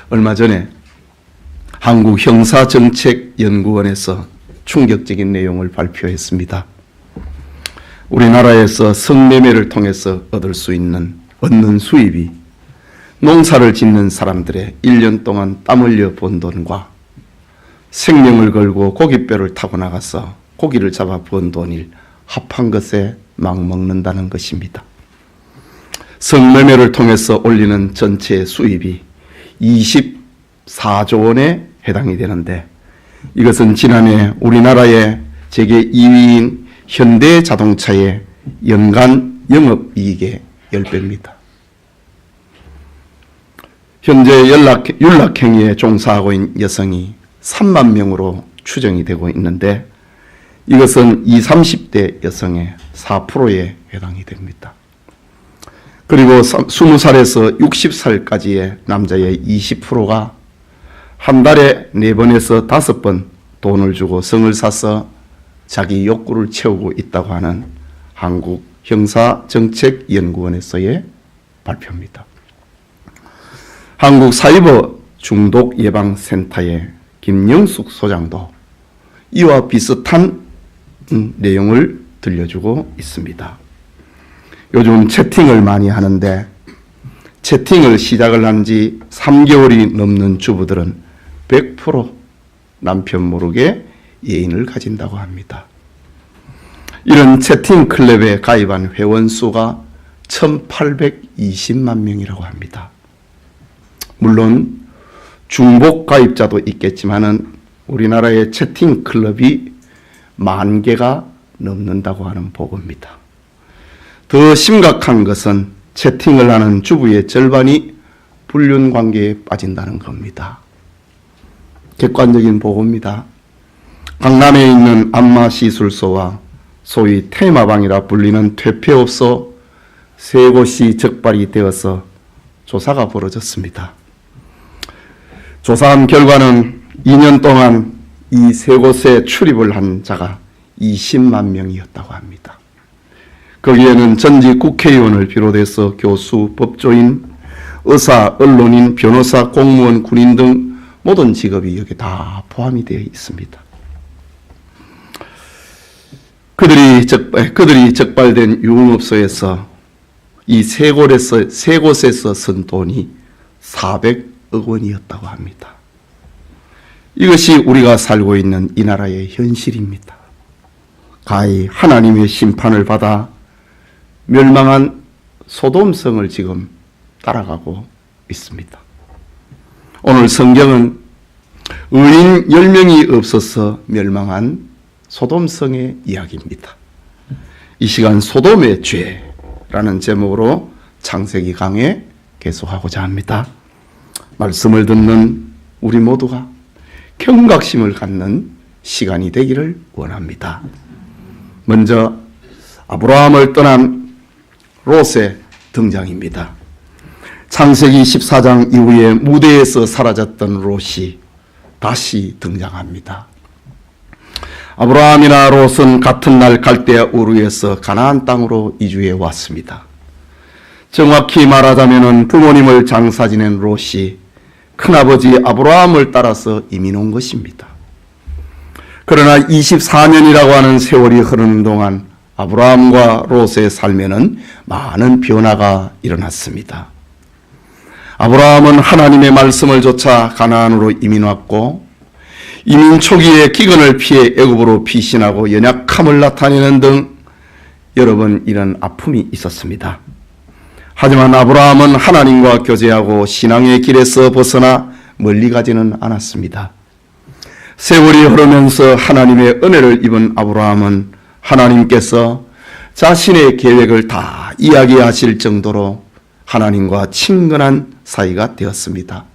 얼마 전에 한국형사정책연구원에서 충격적인 내용을 발표했습니다. 우리나라에서 성매매를 통해서 얻는 수입이 농사를 짓는 사람들의 1년 동안 땀 흘려 번 돈과 생명을 걸고 고깃뼈를 타고 나가서 고기를 잡아 번 돈을 합한 것에 막먹는다는 것입니다. 성매매를 통해서 올리는 전체 수입이 24조 원에 해당이 되는데, 이것은 지난해 우리나라의 세계 2위인 현대자동차의 연간 영업이익의 10배입니다. 현재 윤락행위에 종사하고 있는 여성이 3만 명으로 추정이 되고 있는데, 이것은 20, 30대 여성의 4%에 해당이 됩니다. 그리고 20살에서 60살까지의 남자의 20%가 한 달에 4번에서 5번 돈을 주고 성을 사서 자기 욕구를 채우고 있다고 하는 한국형사정책연구원에서의 발표입니다. 한국사이버 중독예방센터의 김영숙 소장도 이와 비슷한 내용을 들려주고 있습니다. 요즘 채팅을 많이 하는데, 채팅을 시작을 한 지 3개월이 넘는 주부들은 100% 남편 모르게 애인을 가진다고 합니다. 이런 채팅 클럽에 가입한 회원 수가 1820만 명이라고 합니다. 물론 중복 가입자도 있겠지만은 우리나라의 채팅 클럽이 10,000개가 넘는다고 하는 보고입니다. 더 심각한 것은 채팅을 하는 주부의 절반이 불륜 관계에 빠진다는 겁니다. 객관적인 보고입니다. 강남에 있는 안마시술소와 소위 테마방이라 불리는 퇴폐업소 3곳이 적발이 되어서 조사가 벌어졌습니다. 조사한 결과는 2년 동안 이 3곳에 출입을 한 자가 20만 명이었다고 합니다. 거기에는 전직 국회의원을 비롯해서 교수, 법조인, 의사, 언론인, 변호사, 공무원, 군인 등 모든 직업이 여기 다 포함이 되어 있습니다. 그들이 적발된 유흥업소에서 이 3곳에서 쓴 돈이 400억 원이었다고 합니다. 이것이 우리가 살고 있는 이 나라의 현실입니다. 가히 하나님의 심판을 받아 멸망한 소돔성을 지금 따라가고 있습니다. 오늘 성경은 의인 10명이 없어서 멸망한 소돔성의 이야기입니다. 이 시간 소돔의 죄라는 제목으로 창세기 강해 계속하고자 합니다. 말씀을 듣는 우리 모두가 경각심을 갖는 시간이 되기를 원합니다. 먼저 아브라함을 떠난 롯의 등장입니다. 창세기 14장 이후에 무대에서 사라졌던 롯이 다시 등장합니다. 아브라함이나 롯은 같은 날 갈대아 우르에서 가나안 땅으로 이주해 왔습니다. 정확히 말하자면 부모님을 장사 지낸 롯이 큰아버지 아브라함을 따라서 이민 온 것입니다. 그러나 24년이라고 하는 세월이 흐르는 동안 아브라함과 롯의 삶에는 많은 변화가 일어났습니다. 아브라함은 하나님의 말씀을 좇아 가나안으로 이민 왔고, 이민 초기에 기근을 피해 애굽으로 피신하고 연약함을 나타내는 등 여러 번 이런 아픔이 있었습니다. 하지만 아브라함은 하나님과 교제하고 신앙의 길에서 벗어나 멀리 가지는 않았습니다. 세월이 흐르면서 하나님의 은혜를 입은 아브라함은 하나님께서 자신의 계획을 다 이야기하실 정도로 하나님과 친근한 사이가 되었습니다.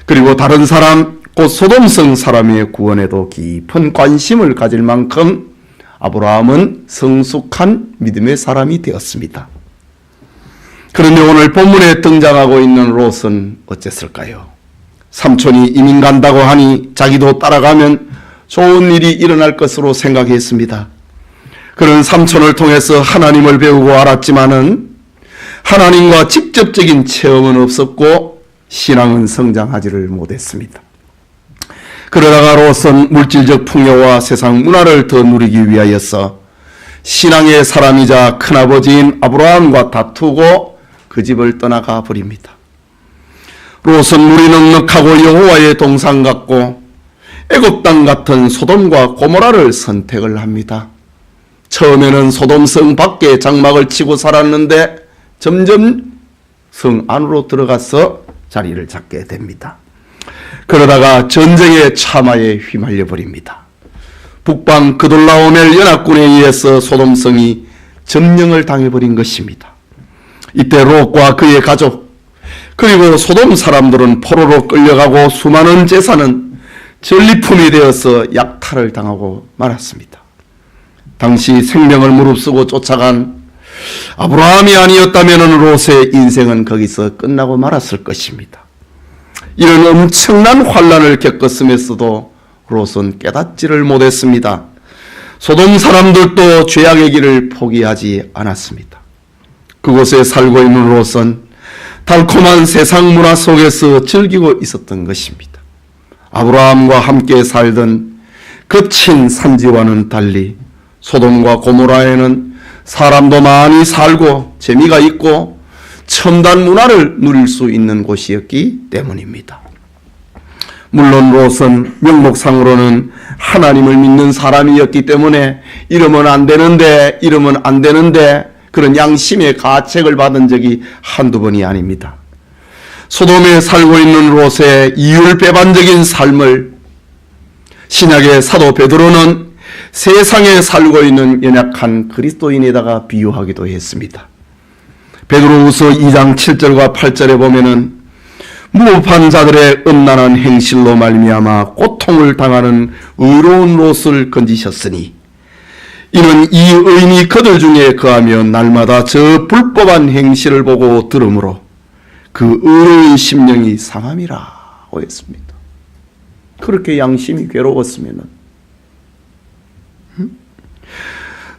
그리고 다른 사람, 곧 소돔성 사람의 구원에도 깊은 관심을 가질 만큼 아브라함은 성숙한 믿음의 사람이 되었습니다. 그런데 오늘 본문에 등장하고 있는 롯은 어쨌을까요? 삼촌이 이민 간다고 하니 자기도 따라가면 좋은 일이 일어날 것으로 생각했습니다. 그는 삼촌을 통해서 하나님을 배우고 알았지만은 하나님과 직접적인 체험은 없었고 신앙은 성장하지를 못했습니다. 그러다가 롯은 물질적 풍요와 세상 문화를 더 누리기 위하여서 신앙의 사람이자 큰아버지인 아브라함과 다투고 그 집을 떠나가 버립니다. 롯은 물이 넉넉하고 여호와의 동산 같고 애굽 땅 같은 소돔과 고모라를 선택을 합니다. 처음에는 소돔성 밖에 장막을 치고 살았는데 점점 성 안으로 들어가서 자리를 잡게 됩니다. 그러다가 전쟁의 참화에 휘말려 버립니다. 북방 그돌라오멜 연합군에 의해서 소돔성이 점령을 당해버린 것입니다. 이때 롯과 그의 가족 그리고 소돔 사람들은 포로로 끌려가고 수많은 재산은 전리품이 되어서 약탈을 당하고 말았습니다. 당시 생명을 무릅쓰고 쫓아간 아브라함이 아니었다면 롯의 인생은 거기서 끝나고 말았을 것입니다. 이런 엄청난 환난을 겪었음에서도 롯은 깨닫지를 못했습니다. 소돔 사람들도 죄악의 길을 포기하지 않았습니다. 그곳에 살고 있는 롯은 달콤한 세상 문화 속에서 즐기고 있었던 것입니다. 아브라함과 함께 살던 거친 산지와는 달리 소돔과 고모라에는 사람도 많이 살고 재미가 있고 첨단 문화를 누릴 수 있는 곳이었기 때문입니다. 물론 롯은 명목상으로는 하나님을 믿는 사람이었기 때문에 이러면 안 되는데 그런 양심의 가책을 받은 적이 한두 번이 아닙니다. 소돔에 살고 있는 롯의 이율배반적인 삶을 신약의 사도 베드로는 세상에 살고 있는 연약한 그리스도인에다가 비유하기도 했습니다. 베드로후서 2장 7절과 8절에 보면은 무법한 자들의 음란한 행실로 말미암아 고통을 당하는 의로운 롯을 건지셨으니 이는 이 의인이 그들 중에 거하며 날마다 저 불법한 행실을 보고 들으므로 그 의로운 심령이 상함이라고 했습니다. 그렇게 양심이 괴로웠으면은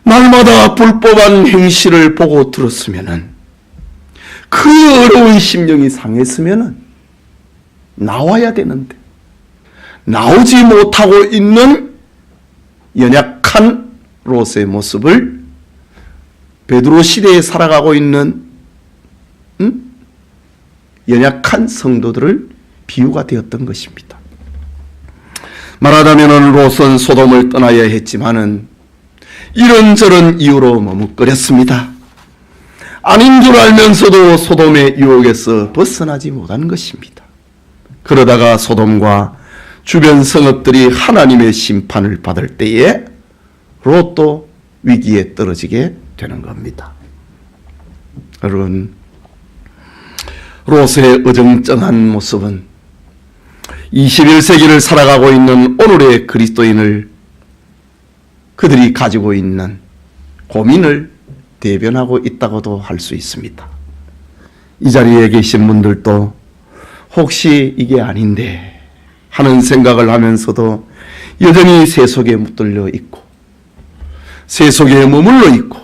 날마다 불법한 행실을 보고 들었으면은 그 어려운 심령이 상했으면은 나와야 되는데 나오지 못하고 있는 연약한 롯의 모습을 베드로 시대에 살아가고 있는 연약한 성도들을 비유가 되었던 것입니다. 말하자면 롯은 소돔을 떠나야 했지만은 이런저런 이유로 머뭇거렸습니다. 아닌 줄 알면서도 소돔의 유혹에서 벗어나지 못한 것입니다. 그러다가 소돔과 주변 성읍들이 하나님의 심판을 받을 때에 롯도 위기에 떨어지게 되는 겁니다. 여러분, 롯의 어정쩡한 모습은 21세기를 살아가고 있는 오늘의 그리스도인을 그들이 가지고 있는 고민을 대변하고 있다고도 할 수 있습니다. 이 자리에 계신 분들도 혹시 이게 아닌데 하는 생각을 하면서도 여전히 세속에 붙들려 있고 세속에 머물러 있고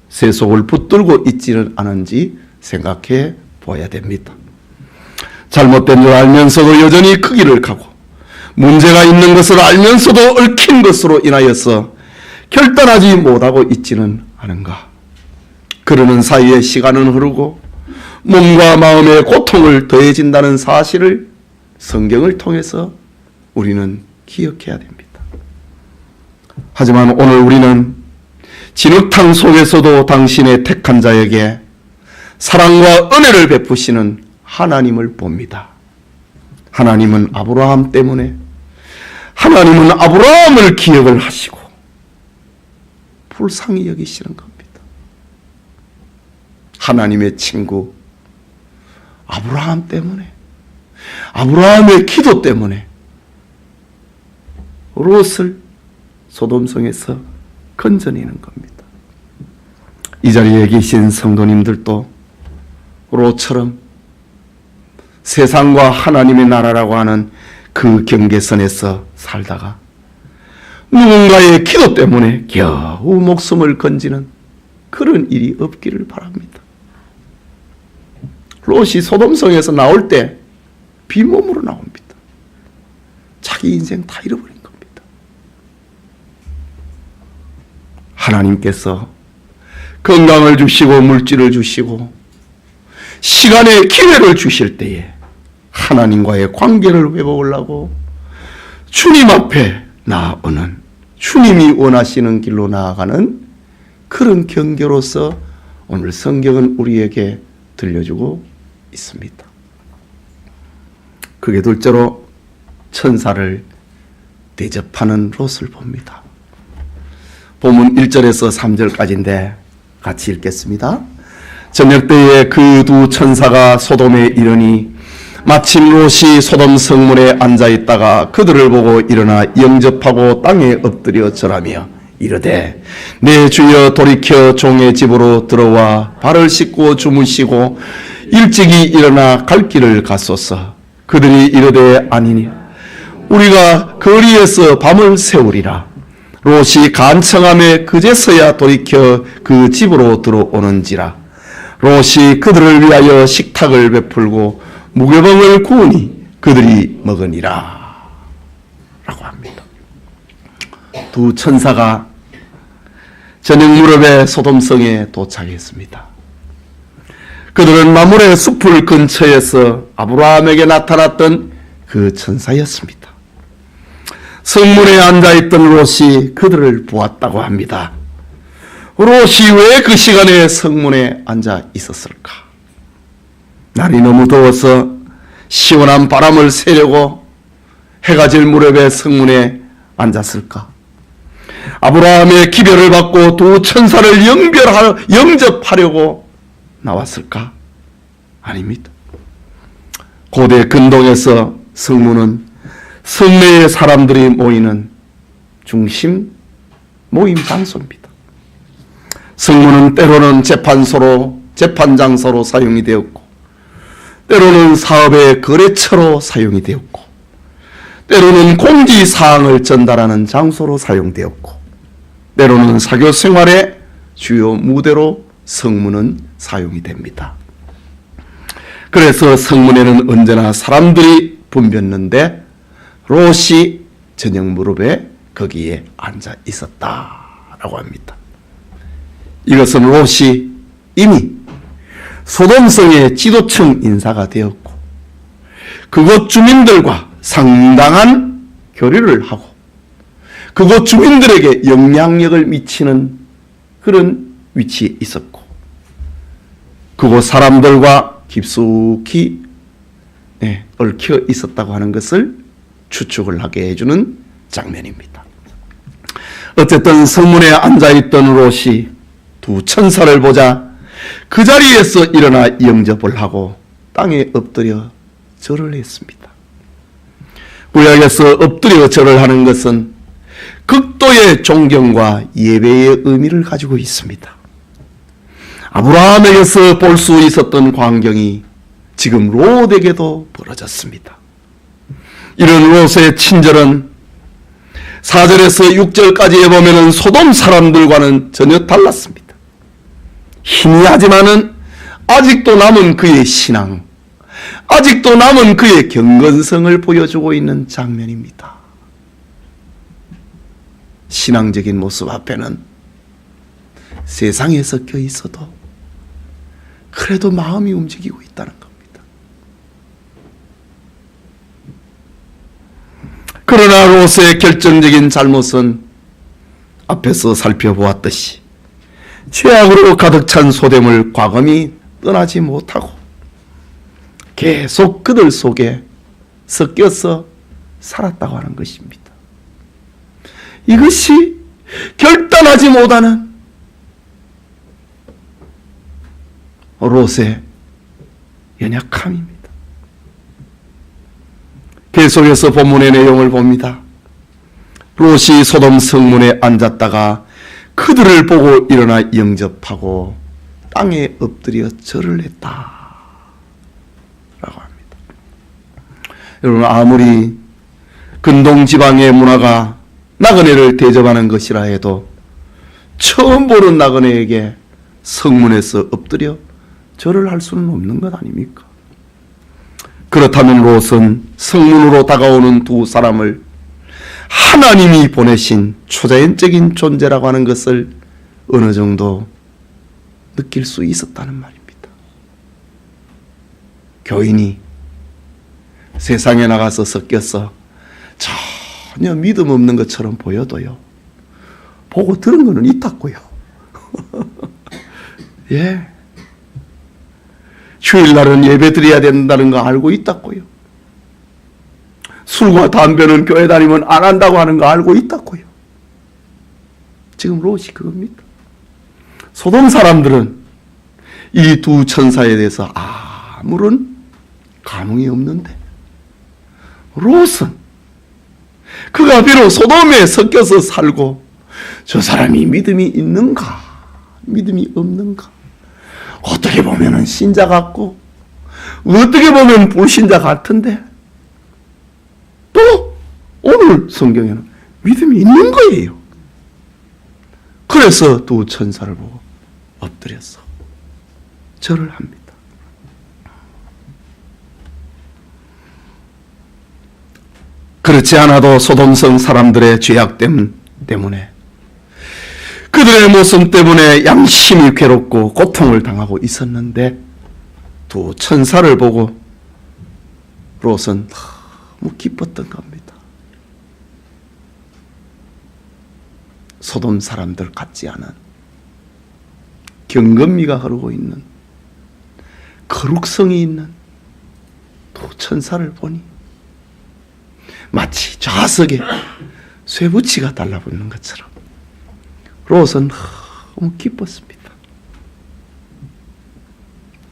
세속을 붙들고 있지는 않은지 생각해 보아야 됩니다. 잘못된 줄 알면서도 여전히 그 길을 가고 문제가 있는 것을 알면서도 얽힌 것으로 인하여서 결단하지 못하고 있지는 않은가. 그러는 사이에 시간은 흐르고 몸과 마음의 고통을 더해진다는 사실을 성경을 통해서 우리는 기억해야 됩니다. 하지만 오늘 우리는 진흙탕 속에서도 당신의 택한 자에게 사랑과 은혜를 베푸시는 하나님을 봅니다. 하나님은 아브라함 때문에 하나님은 아브라함을 기억을 하시고 불쌍히 여기시는 겁니다. 하나님의 친구 아브라함 때문에 아브라함의 기도 때문에 롯을 소돔성에서 건져내는 겁니다. 이 자리에 계신 성도님들도 롯처럼 세상과 하나님의 나라라고 하는 그 경계선에서 살다가 누군가의 기도 때문에 겨우 목숨을 건지는 그런 일이 없기를 바랍니다. 롯이 소돔성에서 나올 때 빈몸으로 나옵니다. 자기 인생 다 잃어버린 겁니다. 하나님께서 건강을 주시고 물질을 주시고 시간의 기회를 주실 때에 하나님과의 관계를 회복하려고 주님 앞에 나아오는, 주님이 원하시는 길로 나아가는 그런 경계로서 오늘 성경은 우리에게 들려주고 있습니다. 그게 둘째로 천사를 대접하는 롯을 봅니다. 본문 1절에서 3절까지인데 같이 읽겠습니다. 저녁 때에 그 두 천사가 소돔에 이르니 마침 롯이 소돔 성문에 앉아있다가 그들을 보고 일어나 영접하고 땅에 엎드려 절하며 이르되 내 주여 돌이켜 종의 집으로 들어와 발을 씻고 주무시고 일찍이 일어나 갈 길을 갔소서. 그들이 이르되 아니니 우리가 거리에서 밤을 새우리라. 롯이 간청함에 그제서야 돌이켜 그 집으로 들어오는지라. 롯이 그들을 위하여 식탁을 베풀고 무교병을 구우니 그들이 먹으니라 라고 합니다. 두 천사가 저녁 무렵에 소돔성에 도착했습니다. 그들은 마물의 숲을 근처에서 아브라함에게 나타났던 그 천사였습니다. 성문에 앉아있던 롯이 그들을 보았다고 합니다. 롯이 왜 그 시간에 성문에 앉아 있었을까? 날이 너무 더워서 시원한 바람을 쐬려고 해가 질 무렵에 성문에 앉았을까? 아브라함의 기별을 받고 두 천사를 영접하려고 나왔을까? 아닙니다. 고대 근동에서 성문은 성내의 사람들이 모이는 중심 모임 장소입니다. 성문은 때로는 재판소로, 재판장소로 사용이 되었고, 때로는 사업의 거래처로 사용이 되었고, 때로는 공지사항을 전달하는 장소로 사용되었고, 때로는 사교 생활의 주요 무대로 성문은 사용이 됩니다. 그래서 성문에는 언제나 사람들이 붐볐는데 롯이 저녁 무렵에 거기에 앉아 있었다라고 합니다. 이것은 롯이 이미 소돔성의 지도층 인사가 되었고 그곳 주민들과 상당한 교류를 하고 그곳 주민들에게 영향력을 미치는 그런 위치에 있었고 그곳 사람들과 깊숙이 얽혀 있었다고 하는 것을 추측을 하게 해주는 장면입니다. 어쨌든 성문에 앉아있던 롯이 두 천사를 보자 그 자리에서 일어나 영접을 하고 땅에 엎드려 절을 했습니다. 구약에서 엎드려 절을 하는 것은 극도의 존경과 예배의 의미를 가지고 있습니다. 아브라함에게서 볼 수 있었던 광경이 지금 롯에게도 벌어졌습니다. 이런 롯의 친절은 4절에서 6절까지에 보면 소돔 사람들과는 전혀 달랐습니다. 희미하지만은 아직도 남은 그의 신앙, 아직도 남은 그의 경건성을 보여주고 있는 장면입니다. 신앙적인 모습 앞에는 세상에 섞여 있어도 그래도 마음이 움직이고 있다는 겁니다. 그러나 롯의 결정적인 잘못은 앞에서 살펴보았듯이 죄악으로 가득 찬 소돔을 과감히 떠나지 못하고 계속 그들 속에 섞여서 살았다고 하는 것입니다. 이것이 결단하지 못하는 롯의 연약함입니다. 계속해서 본문의 내용을 봅니다. 롯이 소돔 성문에 앉았다가 그들을 보고 일어나 영접하고 땅에 엎드려 절을 했다 라고 합니다. 여러분, 아무리 근동 지방의 문화가 나그네를 대접하는 것이라 해도 처음 보는 나그네에게 성문에서 엎드려 절을 할 수는 없는 것 아닙니까? 그렇다면 롯은 성문으로 다가오는 두 사람을 하나님이 보내신 초자연적인 존재라고 하는 것을 어느 정도 느낄 수 있었다는 말입니다. 교인이 세상에 나가서 섞여서 전혀 믿음 없는 것처럼 보여도요, 보고 들은 거는 있다고요. 예. 주일날은 예배 드려야 된다는 거 알고 있다고요. 술과 담배는 교회 다니면 안 한다고 하는 거 알고 있다고요. 지금 롯이 그겁니다. 소돔 사람들은 이 두 천사에 대해서 아무런 감흥이 없는데, 롯은 그가 비록 소돔에 섞여서 살고 저 사람이 믿음이 있는가 믿음이 없는가, 어떻게 보면 신자 같고 어떻게 보면 불신자 같은데 또 오늘 성경에는 믿음이 있는 거예요. 그래서 두 천사를 보고 엎드려서 절을 합니다. 그렇지 않아도 소돔성 사람들의 죄악됨 때문에, 그들의 모습 때문에 양심이 괴롭고 고통을 당하고 있었는데, 두 천사를 보고 롯은 너무 기뻤던 겁니다. 소돔 사람들 같지 않은 경건미가 흐르고 있는 거룩성이 있는 두 천사를 보니 마치 좌석에 쇠붙이가 달라붙는 것처럼 롯은 너무 기뻤습니다.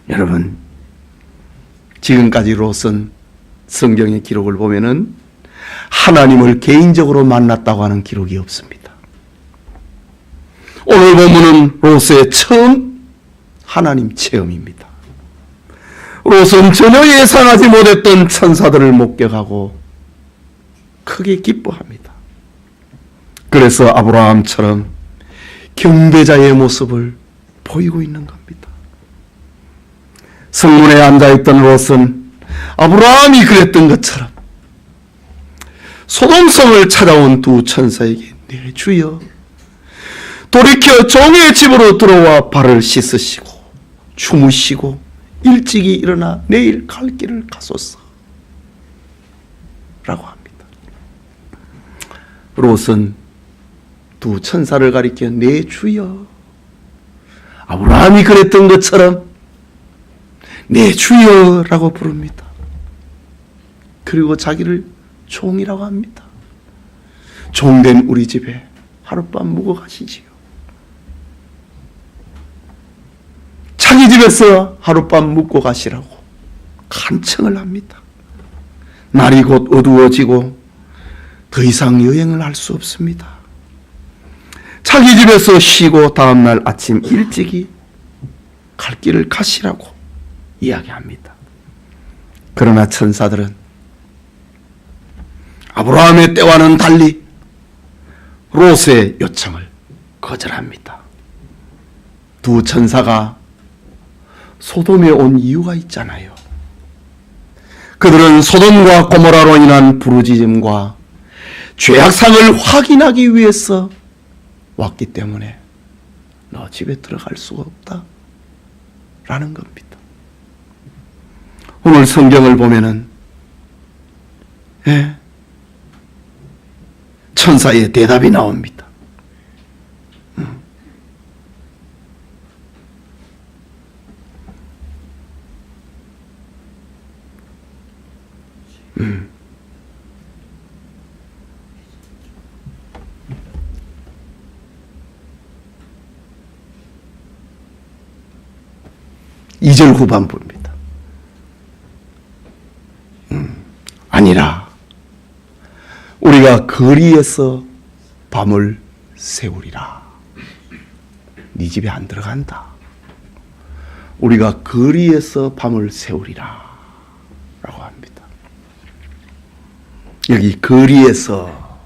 여러분, 지금까지 롯은 성경의 기록을 보면은 하나님을 개인적으로 만났다고 하는 기록이 없습니다. 오늘 본문은 롯의 처음 하나님 체험입니다. 롯은 전혀 예상하지 못했던 천사들을 목격하고 크게 기뻐합니다. 그래서 아브라함처럼 경배자의 모습을 보이고 있는 겁니다. 성문에 앉아있던 롯은 아브라함이 그랬던 것처럼 소돔성을 찾아온 두 천사에게 네 주여, 돌이켜 종의 집으로 들어와 발을 씻으시고 주무시고 일찍이 일어나 내일 갈 길을 가소서 라고 합니다. 롯은 두 천사를 가리켜 네 주여, 아브라함이 그랬던 것처럼 네 주여라고 부릅니다. 그리고 자기를 종이라고 합니다. 종된 우리 집에 하룻밤 묵어 가시지요. 자기 집에서 하룻밤 묵고 가시라고 간청을 합니다. 날이 곧 어두워지고 더 이상 여행을 할 수 없습니다. 자기 집에서 쉬고 다음날 아침 일찍이 갈 길을 가시라고 이야기합니다. 그러나 천사들은 아브라함의 때와는 달리 롯의 요청을 거절합니다. 두 천사가 소돔에 온 이유가 있잖아요. 그들은 소돔과 고모라로 인한 부르짖음과 죄악상을 확인하기 위해서 왔기 때문에 너 집에 들어갈 수가 없다 라는 겁니다. 오늘 성경을 보면은 천사의 대답이 나옵니다. 이 절 후반부입니다. 아니라 우리가 거리에서 밤을 새우리라. 네 집에 안 들어간다. 우리가 거리에서 밤을 새우리라 라고 합니다. 여기 거리에서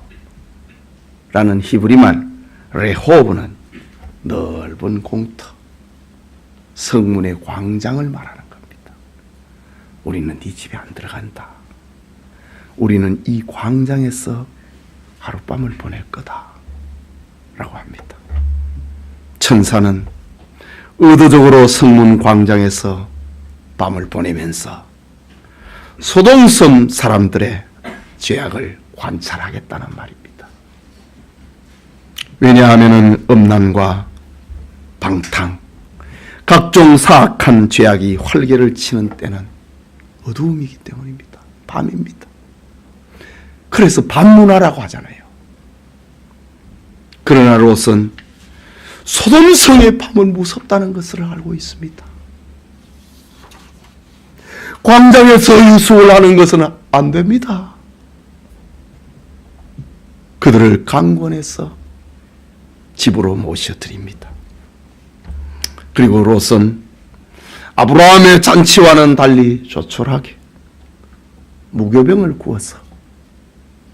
라는 히브리말 레호브는 넓은 공터, 성문의 광장을 말하는 겁니다. 우리는 네 집에 안 들어간다. 우리는 이 광장에서 하룻밤을 보낼 거다 라고 합니다. 천사는 의도적으로 성문 광장에서 밤을 보내면서 소돔섬 사람들의 죄악을 관찰하겠다는 말입니다. 왜냐하면 음란과 방탕, 각종 사악한 죄악이 활개를 치는 때는 어두움이기 때문입니다. 밤입니다. 그래서 밤문화라고 하잖아요. 그러나 롯은 소돔성의 밤은 무섭다는 것을 알고 있습니다. 광장에서 유숙을 하는 것은 안 됩니다. 그들을 강권해서 집으로 모셔드립니다. 그리고 롯은 아브라함의 잔치와는 달리 조촐하게 무교병을 구워서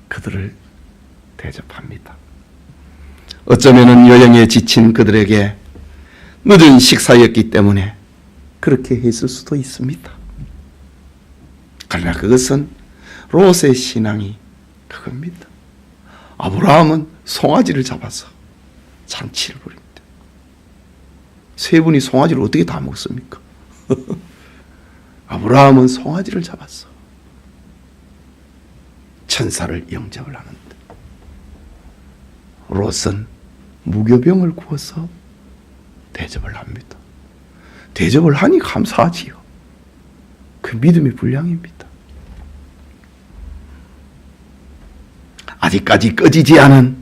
그들을 대접합니다. 어쩌면 여행에 지친 그들에게 늦은 식사였기 때문에 그렇게 했을 수도 있습니다. 그러나 그것은 롯의 신앙이 그겁니다. 아브라함은 송아지를 잡아서 잔치를 벌입니다. 세 분이 송아지를 어떻게 다 먹습니까? 아브라함은 송아지를 잡았어. 천사를 영접을 하는데 롯은 무교병을 구워서 대접을 합니다. 대접을 하니 감사하지요. 그 믿음의 분량입니다. 아직까지 꺼지지 않은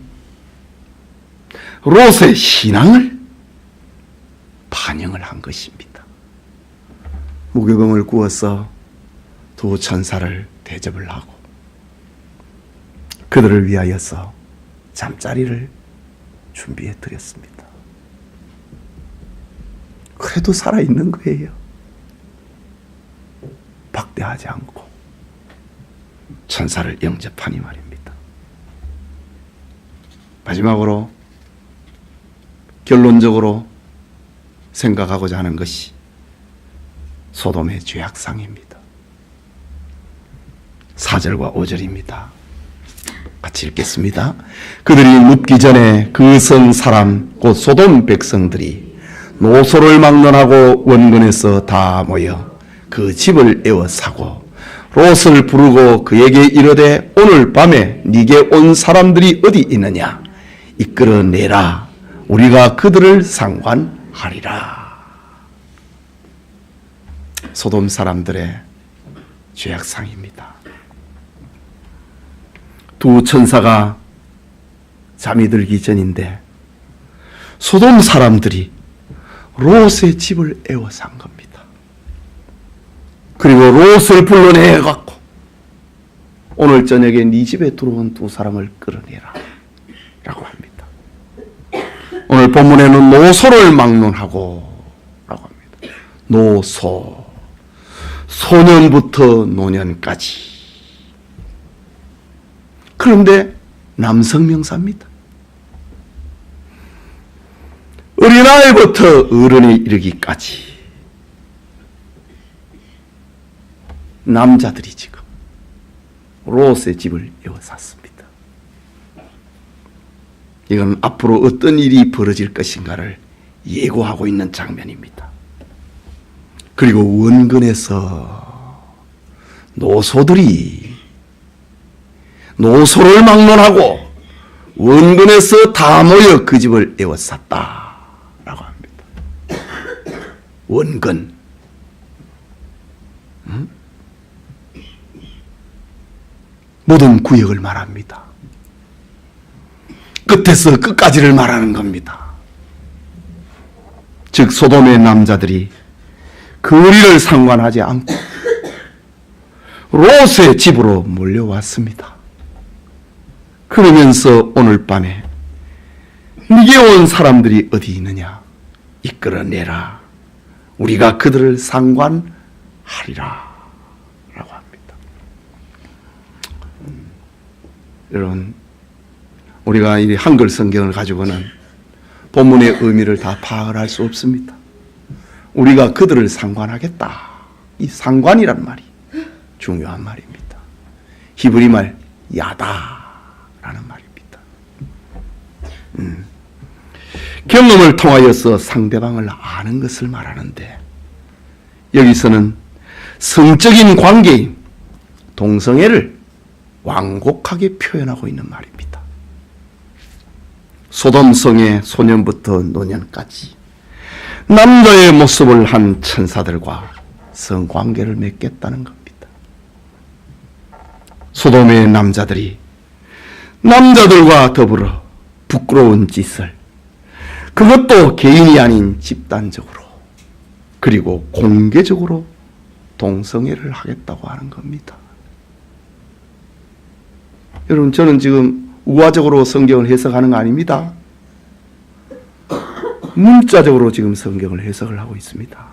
롯의 신앙을 반영을 한 것입니다. 무교병을 구워서 두 천사를 대접을 하고 그들을 위하여서 잠자리를 준비해 드렸습니다. 그래도 살아있는 거예요. 박대하지 않고 천사를 영접하니 말입니다. 마지막으로 결론적으로 생각하고자 하는 것이 소돔의 죄악상입니다. 4절과 5절입니다. 같이 읽겠습니다. 그들이 눕기 전에 그 성 사람 곧 소돔 백성들이 노소를 막론하고 원근에서 다 모여 그 집을 에워싸고 롯을 부르고 그에게 이르되 오늘 밤에 네게 온 사람들이 어디 있느냐 이끌어내라 우리가 그들을 상관하리라. 소돔 사람들의 죄악상입니다. 두 천사가 잠이 들기 전인데 소돔 사람들이 롯의 집을 에워싼 겁니다. 그리고 롯을 불러내갖고 오늘 저녁에 네 집에 들어온 두 사람을 끌어내라 라고 합니다. 오늘 본문에는 노소를 막론하고 라고 합니다. 노소, 소년부터 노년까지. 그런데 남성명사입니다. 어린아이부터 어른에 이르기까지 남자들이 지금 롯의 집을 에워쌌습니다. 이건 앞으로 어떤 일이 벌어질 것인가를 예고하고 있는 장면입니다. 그리고 원근에서 노소들이 노소를 막론하고 원근에서 다 모여 그 집을 에워쌌다 라고 합니다. 원근, 모든 구역을 말합니다. 끝에서 끝까지를 말하는 겁니다. 즉 소돔의 남자들이 거리를 상관하지 않고 롯의 집으로 몰려왔습니다. 그러면서 오늘 밤에 네게 온 사람들이 어디 있느냐 이끌어내라 우리가 그들을 상관하리라 라고 합니다. 여러분, 우리가 이 한글 성경을 가지고는 본문의 의미를 다 파악을 할 수 없습니다. 우리가 그들을 상관하겠다. 이 상관이란 말이 중요한 말입니다. 히브리 말 야다라는 말입니다. 경험을 통하여서 상대방을 아는 것을 말하는데 여기서는 성적인 관계인 동성애를 완곡하게 표현하고 있는 말입니다. 소돔성의 소년부터 노년까지 남자의 모습을 한 천사들과 성관계를 맺겠다는 겁니다. 소돔의 남자들이 남자들과 더불어 부끄러운 짓을, 그것도 개인이 아닌 집단적으로 그리고 공개적으로 동성애를 하겠다고 하는 겁니다. 여러분, 저는 지금 우화적으로 성경을 해석하는 거 아닙니다. 문자적으로 지금 성경을 해석을 하고 있습니다.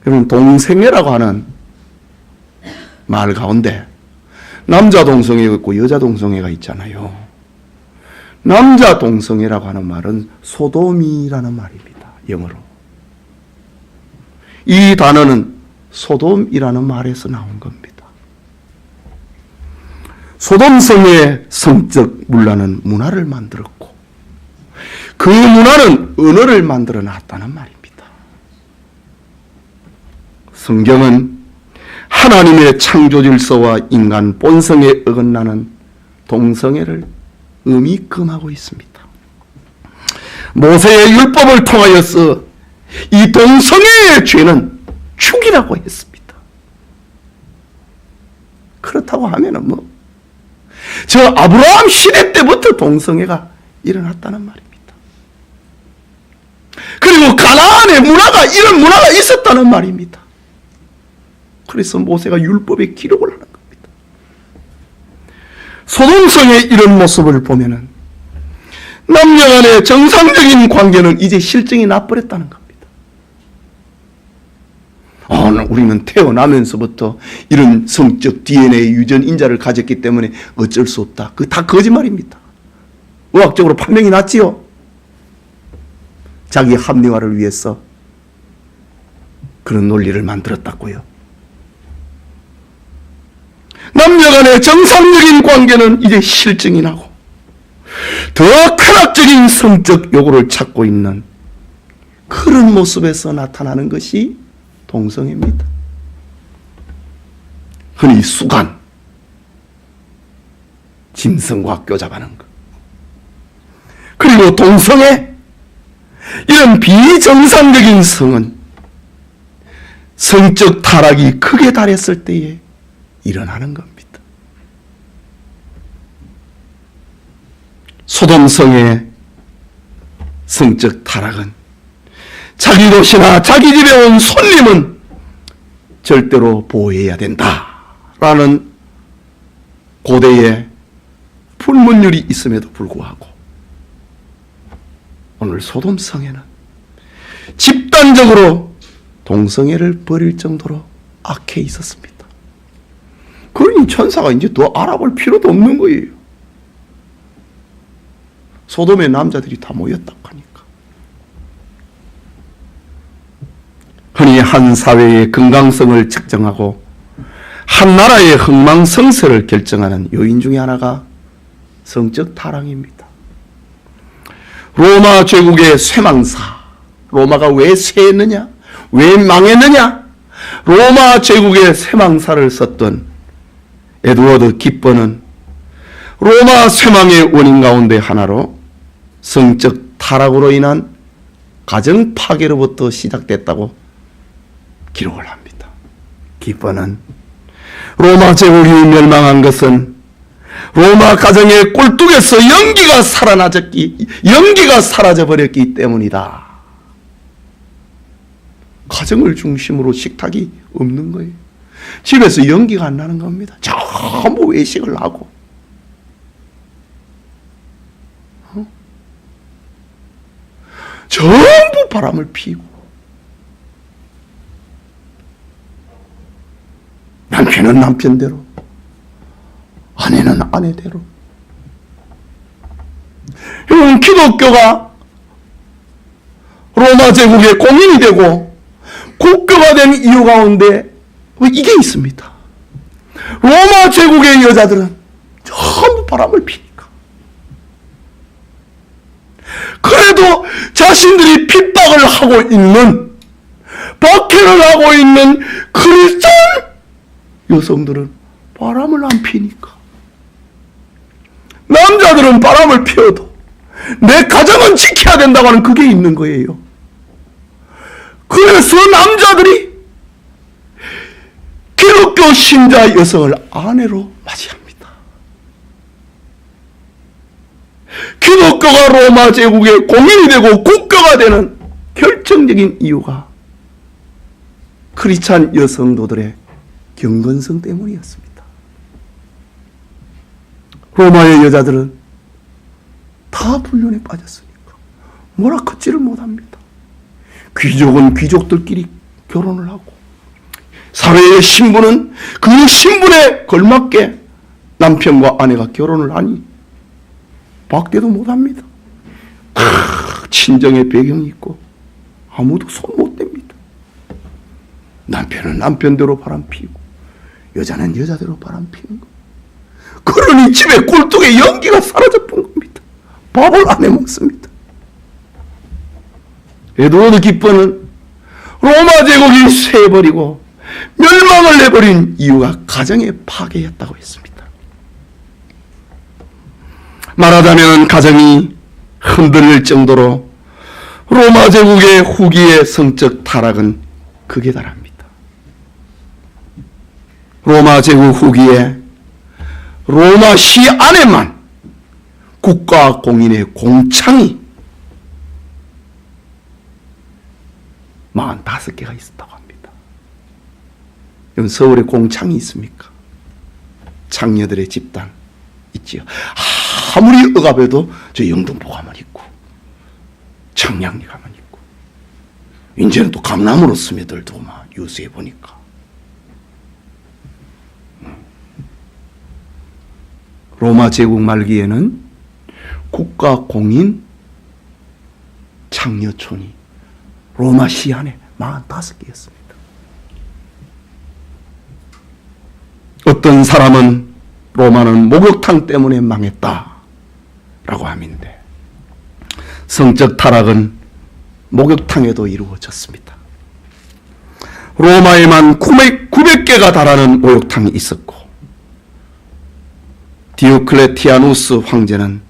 여러분, 동성애라고 하는 말 가운데 남자 동성애가 있고 여자 동성애가 있잖아요. 남자 동성애라고 하는 말은 소돔이라는 말입니다. 영어로. 이 단어는 소돔이라는 말에서 나온 겁니다. 소돔성의 성적 문화는 문화를 만들었고 그 문화는 언어를 만들어 놨다는 말입니다. 성경은 하나님의 창조 질서와 인간 본성에 어긋나는 동성애를 금하고 있습니다. 모세의 율법을 통하여서 이 동성애의 죄는 죽이라고 했습니다. 그렇다고 하면은 저 아브라함 시대 때부터 동성애가 일어났다는 말입니다. 그리고 가나안의 문화가 이런 문화가 있었다는 말입니다. 그래서 모세가 율법에 기록을 하는 겁니다. 소돔성의 이런 모습을 보면은 남녀 간의 정상적인 관계는 이제 실증이 나버렸다는 겁니다. 우리는 태어나면서부터 이런 성적 DNA 유전 인자를 가졌기 때문에 어쩔 수 없다. 그거 다 거짓말입니다. 의학적으로 판명이 났지요. 자기 합리화를 위해서 그런 논리를 만들었다고요. 남녀 간의 정상적인 관계는 이제 실증이 나고 더 쾌락적인 성적 요구를 찾고 있는 그런 모습에서 나타나는 것이 동성애입니다. 흔히 수간, 짐승과 껴잡아는 것. 그리고 동성애, 이런 비정상적인 성은 성적 타락이 극에 달했을 때에 일어나는 겁니다. 소돔성의 성적 타락은 자기 도시나 자기 집에 온 손님은 절대로 보호해야 된다라는 고대의 불문율이 있음에도 불구하고 오늘 소돔성에는 집단적으로 동성애를 벌일 정도로 악해 있었습니다. 그러니 천사가 이제 더 알아볼 필요도 없는 거예요. 소돔의 남자들이 다 모였다고 하니까. 흔히 한 사회의 건강성을 측정하고 한 나라의 흥망성쇠를 결정하는 요인 중에 하나가 성적 타락입니다. 로마 제국의 쇠망사, 로마가 왜 쇠했느냐? 왜 망했느냐? 로마 제국의 쇠망사를 썼던 에드워드 기퍼는 로마 쇠망의 원인 가운데 하나로 성적 타락으로 인한 가정 파괴로부터 시작됐다고 기록을 합니다. 기퍼는 로마 제국이 멸망한 것은 로마 가정의 꼴뚝에서 연기가 사라져버렸기 때문이다. 가정을 중심으로 식탁이 없는 거예요. 집에서 연기가 안 나는 겁니다. 전부 외식을 하고. 전부 바람을 피우고. 남편은 남편대로, 아내는 아내대로. 여러분, 기독교가 로마 제국의 공인이 되고 국가가 된 이유 가운데 이게 있습니다. 로마 제국의 여자들은 전부 바람을 피니까. 그래도 자신들이 핍박을 하고 있는, 박해를 하고 있는 크리스찬 여성들은 바람을 안 피니까. 남자들은 바람을 피워도 내 가정은 지켜야 된다고 하는 그게 있는 거예요. 그래서 남자들이 기독교 신자 여성을 아내로 맞이합니다. 기독교가 로마 제국의 공인이 되고 국가가 되는 결정적인 이유가 크리스찬 여성도들의 경건성 때문이었습니다. 로마의 여자들은 다 불륜에 빠졌으니까 뭐라 걷지를 못합니다. 귀족은 귀족들끼리 결혼을 하고, 사회의 신분은 그 신분에 걸맞게 남편과 아내가 결혼을 하니 박대도 못합니다. 친정의 배경이 있고 아무도 손 못 댑니다. 남편은 남편대로 바람피고 여자는 여자대로 바람피는 거. 그러니 집에 꿀뚝에 연기가 사라져 본 겁니다. 밥을 안 해먹습니다. 에드워드 기퍼는 로마 제국이 쇠해버리고 멸망을 해버린 이유가 가정의 파괴였다고 했습니다. 말하자면 가정이 흔들릴 정도로 로마 제국의 후기의 성적 타락은 극에 달합니다. 로마 제국 후기에 로마시 안에만 국가 공인의 공창이 45개가 있었다고 합니다. 여러분, 서울에 공창이 있습니까? 장녀들의 집단 있지요. 아무리 억압해도 저 영등포 가면 있고 청량리 가면 있고, 이제는 또 강남으로 스며들도 막 뉴스에 보니까. 로마 제국 말기에는 국가 공인 장녀촌이 로마 시 안에 45개였습니다. 어떤 사람은 로마는 목욕탕 때문에 망했다 라고 하는데, 성적 타락은 목욕탕에도 이루어졌습니다. 로마에만 900개가 달하는 목욕탕이 있었고, 디오클레티아누스 황제는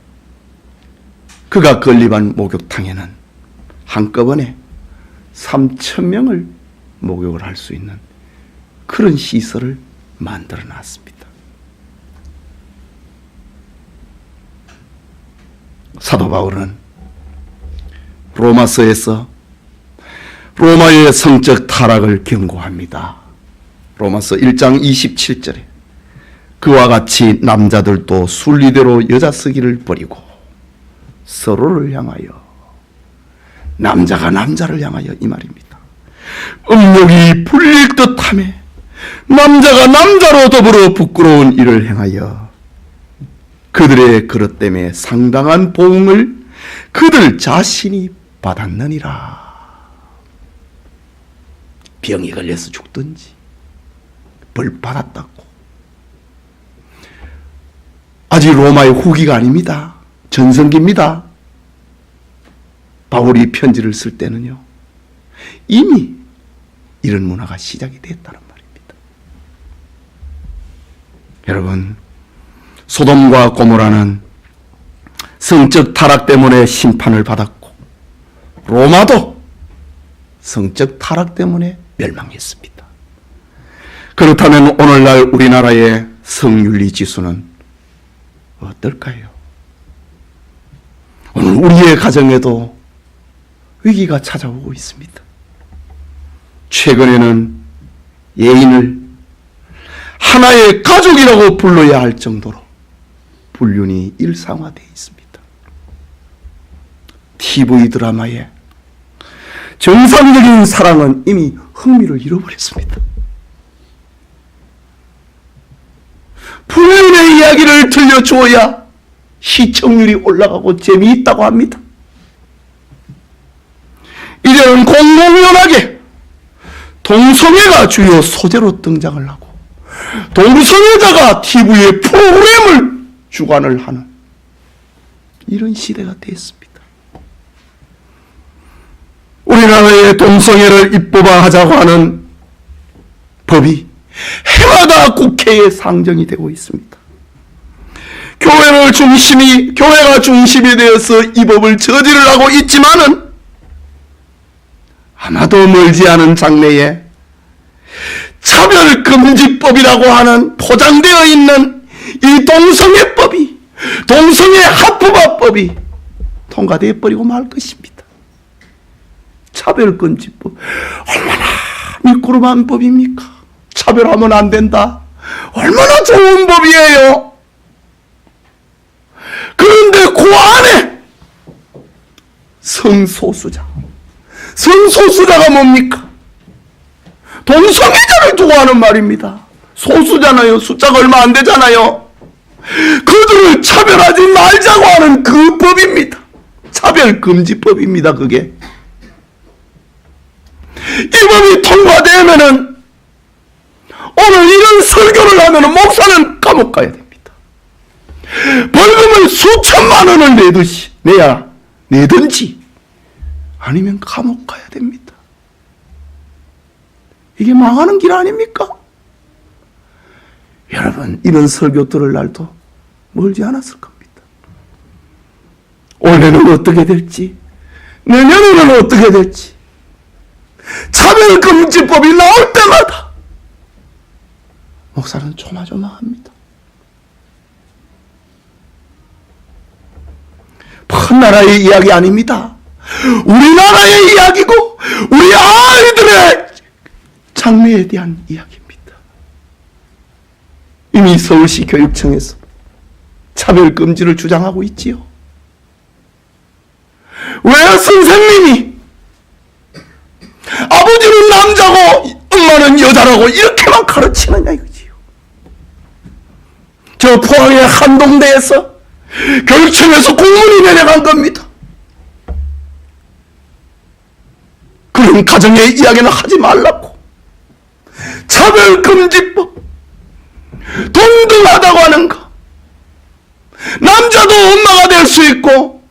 그가 건립한 목욕탕에는 한꺼번에 3,000명을 목욕을 할 수 있는 그런 시설을 만들어 놨습니다. 사도 바울은 로마서에서 로마의 성적 타락을 경고합니다. 로마서 1장 27절에 그와 같이 남자들도 순리대로 여자 쓰기를 버리고 서로를 향하여, 남자가 남자를 향하여 이 말입니다. 음욕이 불릴 듯하며 남자가 남자로 더불어 부끄러운 일을 행하여 그들의 그릇 때문에 상당한 보응을 그들 자신이 받았느니라. 병이 걸려서 죽든지 벌 받았다고. 아직 로마의 후기가 아닙니다. 전성기입니다. 바울이 편지를 쓸 때는요, 이미 이런 문화가 시작이 됐다는 말입니다. 여러분, 소돔과 고모라는 성적 타락 때문에 심판을 받았고, 로마도 성적 타락 때문에 멸망했습니다. 그렇다면 오늘날 우리나라의 성윤리 지수는 어떨까요? 오늘 우리의 가정에도 위기가 찾아오고 있습니다. 최근에는 예인을 하나의 가족이라고 불러야 할 정도로 불륜이 일상화되어 있습니다. TV 드라마에 정상적인 사랑은 이미 흥미를 잃어버렸습니다. 불륜의 이야기를 들려주어야 시청률이 올라가고 재미있다고 합니다. 이제는 공공연하게 동성애가 주요 소재로 등장을 하고 동성애자가 TV의 프로그램을 주관을 하는 이런 시대가 됐습니다. 우리나라의 동성애를 입법화하자고 하는 법이 해마다 국회에 상정이 되고 있습니다. 교회가 중심이 되어서 이 법을 저지를 하고 있지만은 아마도 멀지 않은 장래에 차별금지법이라고 하는 포장되어 있는 이 동성애법이, 동성애 합법화법이 통과되어 버리고 말 것입니다. 차별금지법, 얼마나 미끄럼한 법입니까? 차별하면 안 된다. 얼마나 좋은 법이에요. 그런데 그 안에 성소수자가 뭡니까? 동성애자를 두고 하는 말입니다. 소수잖아요. 숫자가 얼마 안 되잖아요. 그들을 차별하지 말자고 하는 그 법입니다. 차별금지법입니다. 그게. 이 법이 통과되면은 오늘 이런 설교를 하면은 목사는 감옥 가야 됩니다. 벌금을 수천만 원을 내든지 아니면 감옥 가야 됩니다. 이게 망하는 길 아닙니까? 여러분, 이런 설교 들을 날도 멀지 않았을 겁니다. 올해는 어떻게 될지, 내년에는 어떻게 될지, 차별금지법이 나올 때마다 목사는 조마조마합니다. 큰 나라의 이야기 아닙니다. 우리나라의 이야기고 우리 아이들의 장래에 대한 이야기입니다. 이미 서울시 교육청에서 차별금지를 주장하고 있지요. 왜 선생님이 아버지는 남자고 엄마는 여자라고 이렇게만 가르치느냐 이거지요. 저 포항의 한동대에서 교육청에서 공문이 내려간 겁니다. 그런 가정의 이야기는 하지 말라고. 차별금지법, 동등하다고 하는 거. 남자도 엄마가 될 수 있고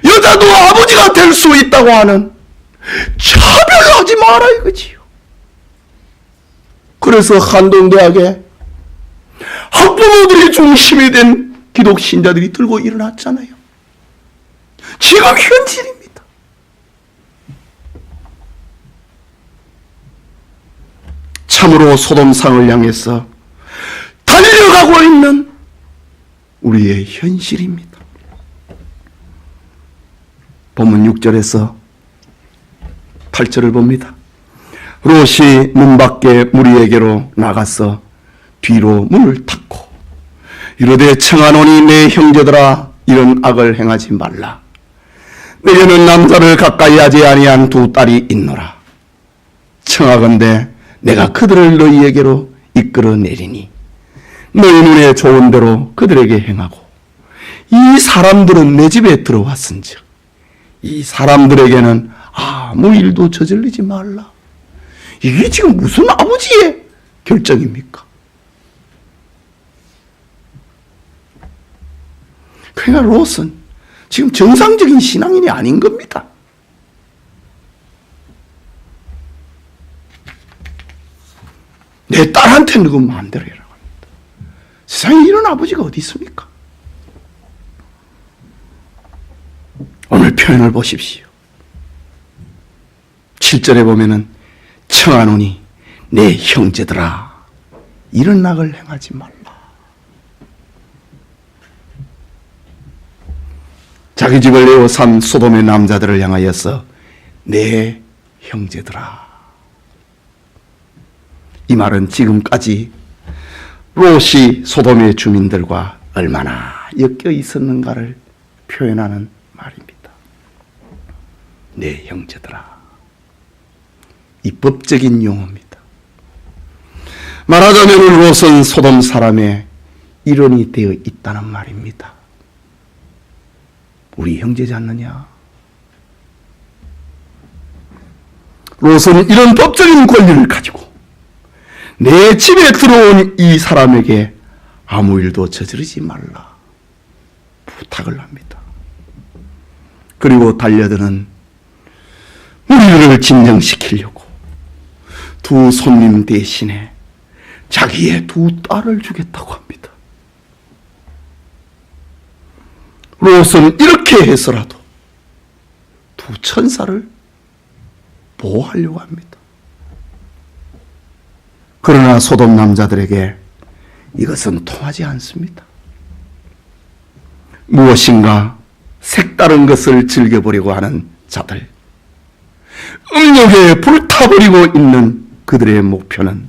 여자도 아버지가 될 수 있다고 하는, 차별하지 마라 이거지요. 그래서 한동대학에 학부모들이 중심이 된 기독신자들이 들고 일어났잖아요. 지금 현실입니다. 참으로 소돔상을 향해서 달려가고 있는 우리의 현실입니다. 본문 6절에서 8절을 봅니다. 롯이 문 밖에 무리에게로 나가서 뒤로 문을 닫고 이르되 청하노니 내 형제들아 이런 악을 행하지 말라. 내게는 남자를 가까이 하지 아니한 두 딸이 있노라. 청하건대 내가 그들을 너희에게로 이끌어내리니 너희 눈에 좋은 대로 그들에게 행하고 이 사람들은 내 집에 들어왔은즉 이 사람들에게는 아무 일도 저질리지 말라. 이게 지금 무슨 아버지의 결정입니까? 그러니까 롯은 지금 정상적인 신앙인이 아닌 겁니다. 내 딸한테 누구 마음대로 해라고 합니다. 세상에 이런 아버지가 어디 있습니까? 오늘 표현을 보십시오. 7절에 보면은 청하노니 내 형제들아 이런 악을 행하지 말라. 자기 집을 내어 산 소돔의 남자들을 향하여서 내 형제들아. 이 말은 지금까지 롯이 소돔의 주민들과 얼마나 엮여 있었는가를 표현하는 말입니다. 내 형제들아. 입법적인 용어입니다. 말하자면 롯은 소돔 사람의 일원이 되어 있다는 말입니다. 우리 형제지 않느냐? 롯은 이런 법적인 권리를 가지고 내 집에 들어온 이 사람에게 아무 일도 저지르지 말라 부탁을 합니다. 그리고 달려드는 우리를 진정시키려고 두 손님 대신에 자기의 두 딸을 주겠다고 합니다. 롯은 이렇게 해서라도 두 천사를 보호하려고 합니다. 그러나 소돔 남자들에게 이것은 통하지 않습니다. 무엇인가 색다른 것을 즐겨보려고 하는 자들, 음욕에 불타버리고 있는 그들의 목표는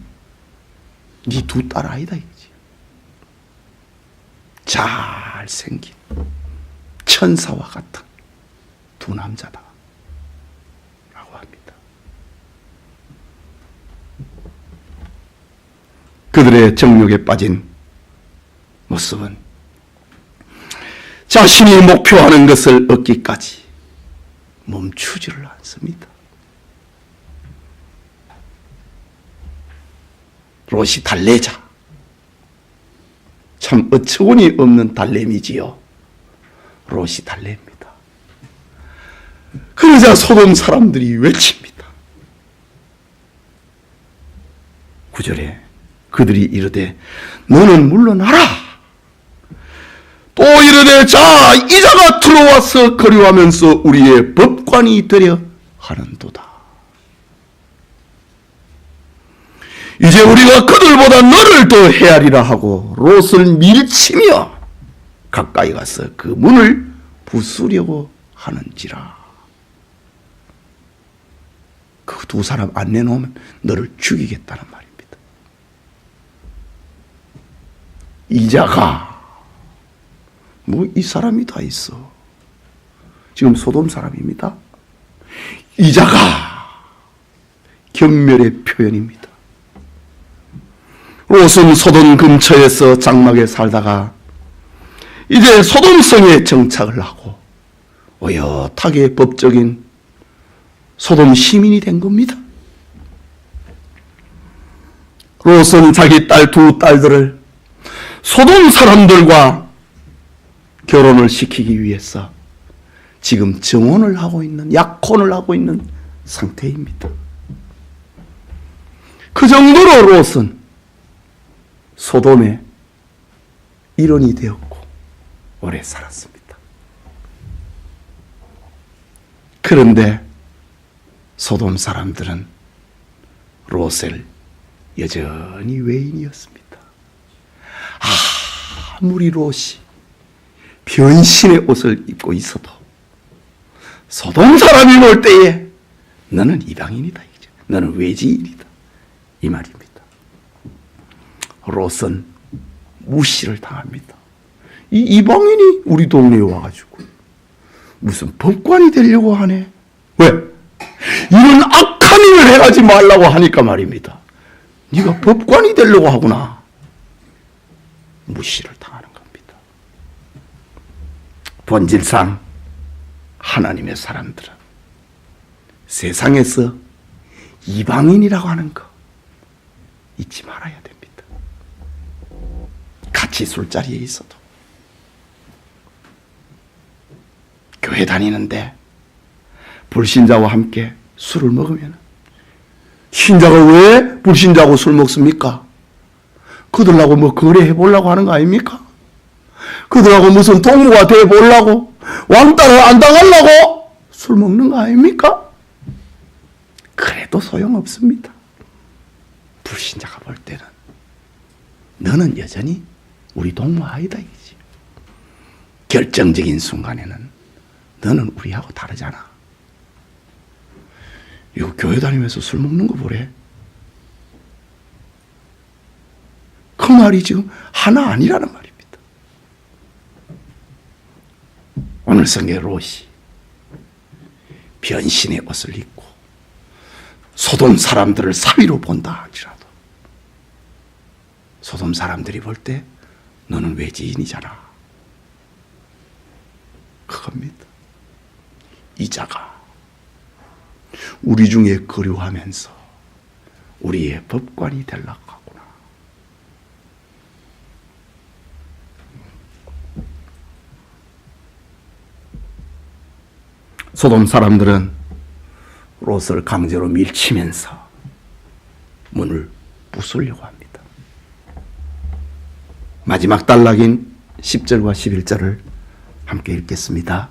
네 두 딸 아니다 이거지. 잘생긴 천사와 같은 두 남자다 라고 합니다. 그들의 정욕에 빠진 모습은 자신이 목표하는 것을 얻기까지 멈추지를 않습니다. 롯이 달래자, 참 어처구니 없는 달램이지요. 롯이 달래입니다. 그러자 소돔 사람들이 외칩니다. 9절에 그들이 이르되 너는 물러나라. 또 이르되 자 이자가 들어와서 거류하면서 우리의 법관이 되려 하는도다. 이제 우리가 그들보다 너를 더 헤아리라 하고 롯을 밀치며 가까이 가서 그 문을 부수려고 하는지라. 그 두 사람 안 내놓으면 너를 죽이겠다는 말입니다. 이자가 뭐 이 사람이 다 있어. 지금 소돔 사람입니다. 이자가 경멸의 표현입니다. 롯은 소돔 근처에서 장막에 살다가 이제 소돔성에 정착을 하고 어엿하게 법적인 소돔 시민이 된 겁니다. 롯은 자기 딸 두 딸들을 소돔 사람들과 결혼을 시키기 위해서 지금 정혼을 하고 있는, 약혼을 하고 있는 상태입니다. 그 정도로 롯은 소돔의 일원이 되었고 오래 살았습니다. 그런데 소돔 사람들은 롯을 여전히 외인이었습니다. 아무리 롯이 변신의 옷을 입고 있어도 소돔 사람이 볼 때에 너는 이방인이다, 너는 외지인이다 이 말입니다. 롯은 무시를 당합니다. 이 이방인이 우리 동네에 와가지고 무슨 법관이 되려고 하네. 왜? 이런 악한 일을 해가지 말라고 하니까 말입니다. 네가 법관이 되려고 하구나. 무시를 당하는 겁니다. 본질상 하나님의 사람들은 세상에서 이방인이라고 하는 거 잊지 말아야 됩니다. 같이 술자리에 있어도 교회 다니는데 불신자와 함께 술을 먹으면 신자가 왜 불신자하고 술 먹습니까? 그들하고 뭐 거래해 보려고 하는 거 아닙니까? 그들하고 무슨 동무가 돼 보려고 왕따를 안 당하려고 술 먹는 거 아닙니까? 그래도 소용없습니다. 불신자가 볼 때는 너는 여전히 우리 동무 아이다 이지. 결정적인 순간에는 너는 우리하고 다르잖아. 이거 교회 다니면서 술 먹는 거 보래. 그 말이 지금 하나 아니라는 말입니다. 오늘 성경의 롯이 변신의 옷을 입고 소돔 사람들을 사위로 본다 할지라도 소돔 사람들이 볼 때 너는 외지인이잖아. 그겁니다. 이자가 우리 중에 거류하면서 우리의 법관이 되려고 하구나. 소돔 사람들은 롯을 강제로 밀치면서 문을 부수려고 합니다. 마지막 단락인 10절과 11절을 함께 읽겠습니다.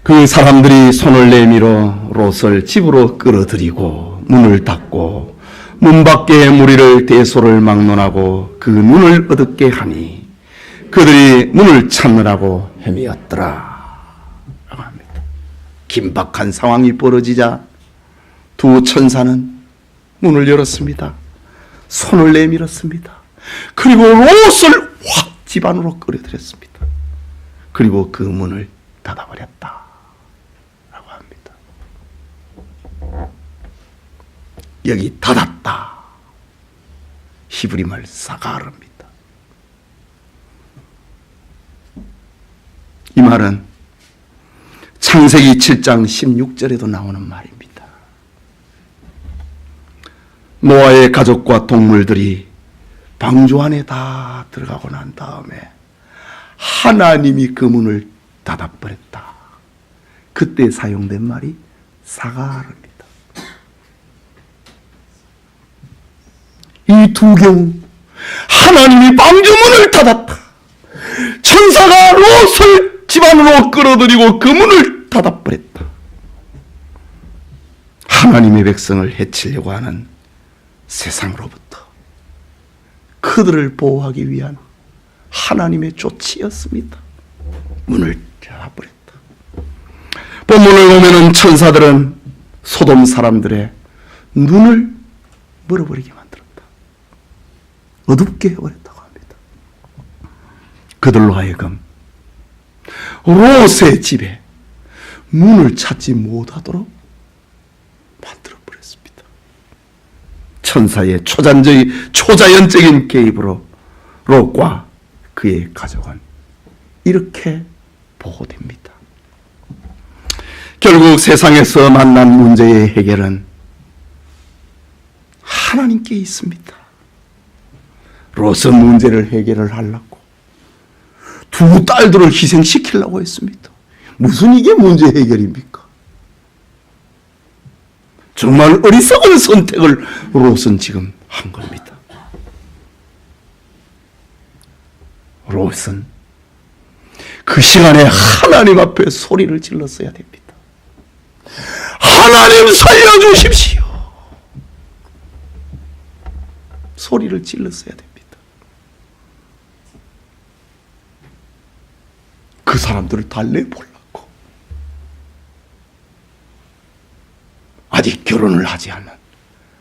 그 사람들이 손을 내밀어 롯을 집으로 끌어들이고 문을 닫고 문 밖에 무리를 대소를 막론하고 그 문을 어둡게 하니 그들이 문을 찾느라고 헤매었더라 라고 합니다. 긴박한 상황이 벌어지자 두 천사는 문을 열었습니다. 손을 내밀었습니다. 그리고 롯을 확 집 안으로 끌어들였습니다. 그리고 그 문을 닫아버렸다 라고 합니다. 여기 닫았다, 히브리 말 사가르입니다. 이 말은 창세기 7장 16절에도 나오는 말입니다. 노아의 가족과 동물들이 방주 안에 다 들어가고 난 다음에 하나님이 그 문을 닫아버렸다. 그때 사용된 말이 사가르입니다. 이 두 경우 하나님이 방주문을 닫았다, 천사가 롯을 집안으로 끌어들이고 그 문을 닫아버렸다. 하나님의 백성을 해치려고 하는 세상으로부터 그들을 보호하기 위한 하나님의 조치였습니다. 문을 닫아버렸다. 본문을 보면은 천사들은 소돔 사람들의 눈을 멀어버리게 만들었다. 어둡게 해버렸다고 합니다. 그들로 하여금 롯의 집에 문을 찾지 못하도록 만들어버렸습니다. 천사의 초자연적인 개입으로 롯과 그의 가족은 이렇게 보호됩니다. 결국 세상에서 만난 문제의 해결은 하나님께 있습니다. 롯은 문제를 해결을 하려고 두 딸들을 희생시키려고 했습니다. 무슨 이게 문제 해결입니까? 정말 어리석은 선택을 롯은 지금 한 겁니다. 롯은 그 시간에 하나님 앞에 소리를 질렀어야 됩니다. 하나님 살려주십시오. 소리를 질렀어야 됩니다. 그 사람들을 달래보려고 아직 결혼을 하지 않은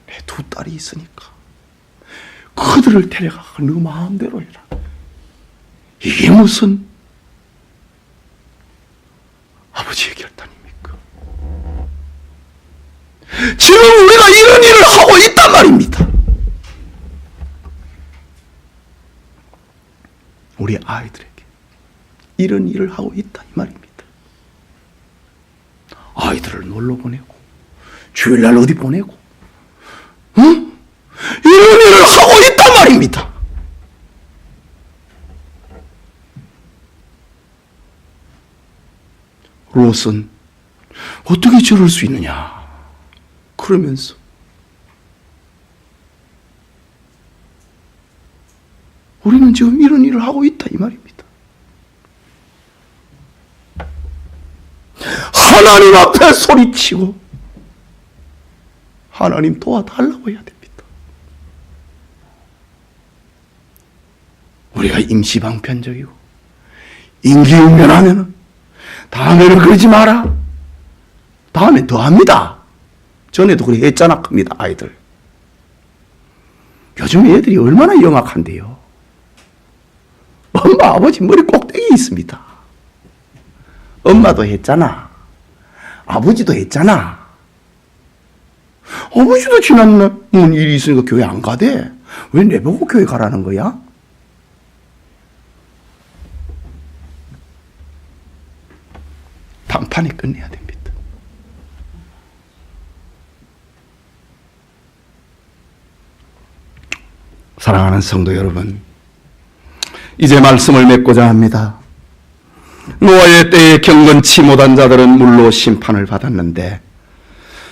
내 두 딸이 있으니까 그들을 데려가서 너 마음대로 해라. 이게 무슨 아버지의 결단입니까? 지금 우리가 이런 일을 하고 있단 말입니다. 우리 아이들에게 이런 일을 하고 있다 이 말입니다. 아이들을 놀러 보내고 주일날 어디 보내고 이런 일을 하고 있단 말입니다. 롯은 어떻게 저럴 수 있느냐 그러면서 우리는 지금 이런 일을 하고 있다 이 말입니다. 하나님 앞에 소리치고 하나님 도와달라고 해야 됩니다. 우리가 임시방편적이고 임기응변하면은 다음에는 그러지 마라. 다음엔 더 합니다. 전에도 그래 했잖아 겁니다. 아이들. 요즘 애들이 얼마나 영악한데요. 엄마 아버지 머리 꼭대기에 있습니다. 엄마도 했잖아. 아버지도 했잖아. 아버지도 지난 일이 있으니까 교회 안 가대. 왜 내보고 교회 가라는 거야? 단판에 끝내야 됩니다. 사랑하는 성도 여러분, 이제 말씀을 맺고자 합니다. 노아의 때에 경건치 못한 자들은 물로 심판을 받았는데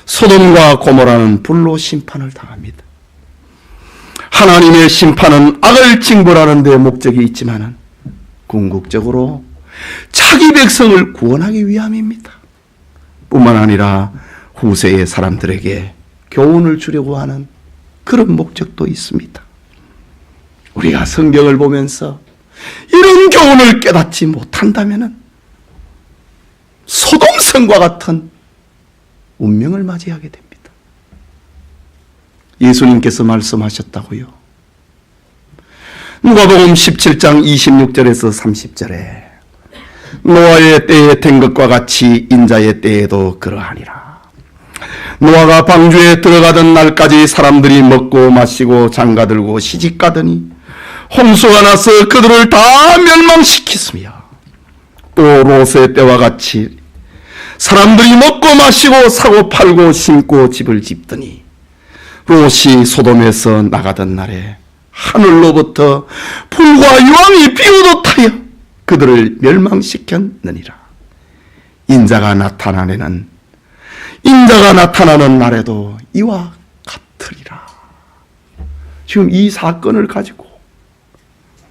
소돔과 고모라는 불로 심판을 당합니다. 하나님의 심판은 악을 징벌하는 데 목적이 있지만 궁극적으로 자기 백성을 구원하기 위함입니다. 뿐만 아니라 후세의 사람들에게 교훈을 주려고 하는 그런 목적도 있습니다. 우리가 성경을 보면서 이런 교훈을 깨닫지 못한다면 소돔성과 같은 운명을 맞이하게 됩니다. 예수님께서 말씀하셨다고요. 누가복음 17장 26절에서 30절에 노아의 때에 된 것과 같이 인자의 때에도 그러하니라. 노아가 방주에 들어가던 날까지 사람들이 먹고 마시고 장가들고 시집가더니 홍수가 나서 그들을 다 멸망시켰으며 또 롯의 때와 같이 사람들이 먹고 마시고 사고 팔고 심고 집을 짓더니 롯이 소돔에서 나가던 날에 하늘로부터 불과 유황이 비오듯하여 그들을 멸망시켰느니라. 인자가 나타나는 날에도 이와 같으리라. 지금 이 사건을 가지고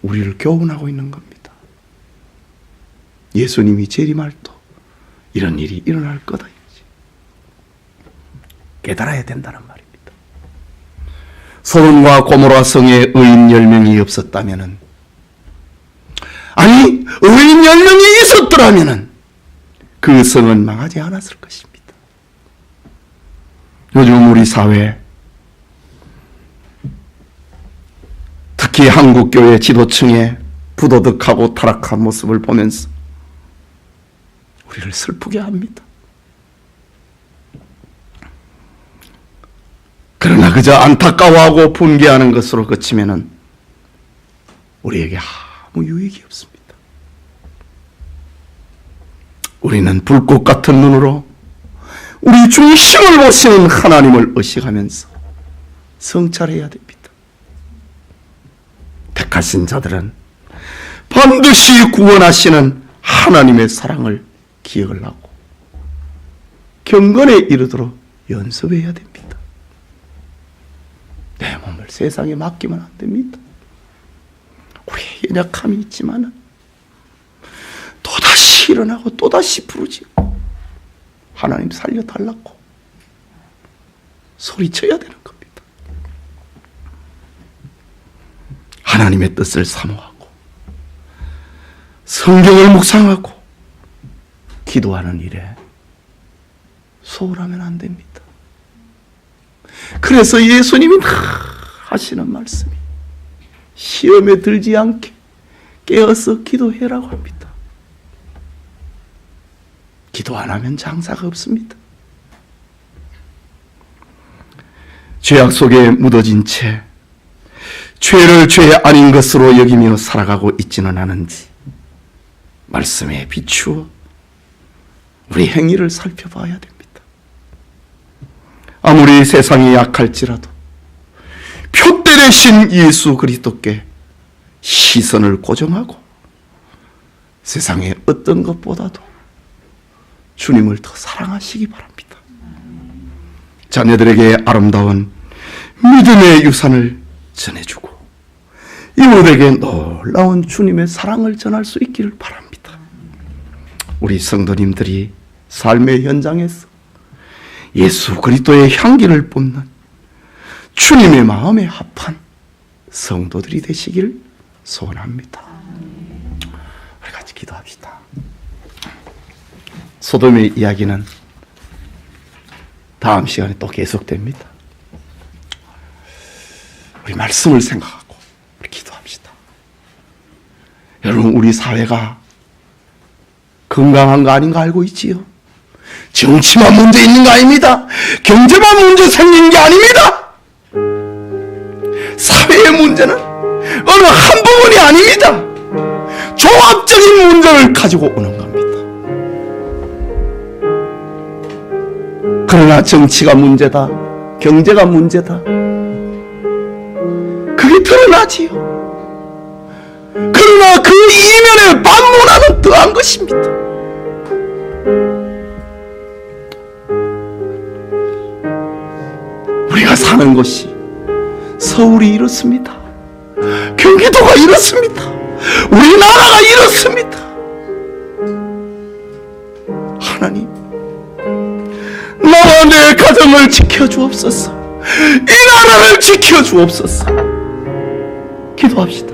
우리를 교훈하고 있는 겁니다. 예수님이 재림할 때 이런 일이 일어날 거다. 깨달아야 된다는 말입니다. 소돔과 고모라 성에 의인 10명이 없었다면, 아니 의인 10명이 있었더라면 그 성은 망하지 않았을 것입니다. 요즘 우리 사회, 특히 한국교회 지도층의 부도덕하고 타락한 모습을 보면서 우리를 슬프게 합니다. 그러나 그저 안타까워하고 분개하는 것으로 그치면은 우리에게 아무 유익이 없습니다. 우리는 불꽃 같은 눈으로 우리 중심을 보시는 하나님을 의식하면서 성찰해야 됩니다. 택하신 자들은 반드시 구원하시는 하나님의 사랑을 기억을 하고 경건에 이르도록 연습해야 됩니다. 내 몸을 세상에 맡기면 안 됩니다. 우리의 연약함이 있지만 또다시 일어나고 또다시 부르짖고 하나님 살려달라고 소리쳐야 되는 겁니다. 하나님의 뜻을 사모하고 성경을 묵상하고 기도하는 일에 소홀하면 안 됩니다. 그래서 예수님이 하시는 말씀이 시험에 들지 않게 깨어서 기도해라고 합니다. 기도 안 하면 장사가 없습니다. 죄악 속에 묻어진 채 죄를 죄 아닌 것으로 여기며 살아가고 있지는 않은지 말씀에 비추어 우리 행위를 살펴봐야 됩니다. 아무리 세상이 약할지라도 표대 되신 예수 그리스도께 시선을 고정하고 세상의 어떤 것보다도 주님을 더 사랑하시기 바랍니다. 자녀들에게 아름다운 믿음의 유산을 전해주고 이웃에게 놀라운 주님의 사랑을 전할 수 있기를 바랍니다. 우리 성도님들이 삶의 현장에서 예수 그리스도의 향기를 뿜는 주님의 마음에 합한 성도들이 되시길 소원합니다. 우리 같이 기도합시다. 소돔의 이야기는 다음 시간에 또 계속됩니다. 우리 말씀을 생각하고 우리 기도합시다. 여러분, 우리 사회가 건강한 거 아닌가 알고 있지요? 정치만 문제 있는 거 아닙니다. 경제만 문제 생긴 게 아닙니다. 사회의 문제는 어느 한 부분이 아닙니다. 종합적인 문제를 가지고 오는 겁니다. 그러나 정치가 문제다, 경제가 문제다, 그게 드러나지요. 그러나 그 이면에 반문하는 더한 것입니다. 우리가 사는 곳이 서울이 이렇습니다. 경기도가 이렇습니다. 우리나라가 이렇습니다. 하나님, 나와 내 가정을 지켜주옵소서. 이 나라를 지켜주옵소서. 기도합시다.